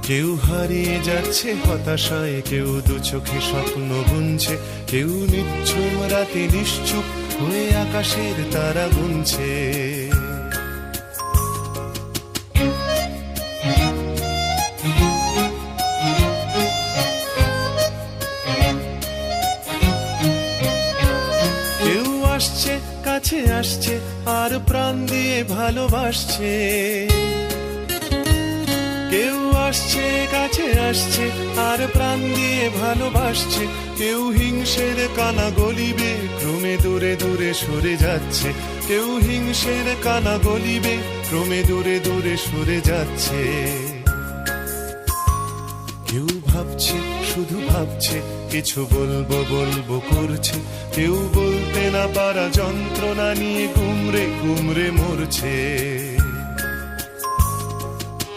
কেউ হারিয়ে যাচ্ছে হতাশায়, কেউ দু চোখে স্বপ্ন বুনছে, কেউ নিচ্ছুম রাতে নিশ্চুপ হয়ে আকাশের তারা গুনছে। কেউ আসছে কাছে আসছে আর প্রাণ দিয়ে ভালোবাসছে, কেউ আসছে কাছে আসছে আর প্রাণ দিয়ে ভালোবাসছে, কেউ হিংসের কানা গলিবে ক্রমে দূরে দূরে সরে যাচ্ছে, কেউ হিংসের কানা গলিবে ক্রমে দূরে দূরে সরে যাচ্ছে। কেউ ভাবছে শুধু ভাবছে, কিছু বলবো বলবো করছে, কেউ বলতে না পারা যন্ত্রণা নিয়ে গুমরে গুমরে মরছে।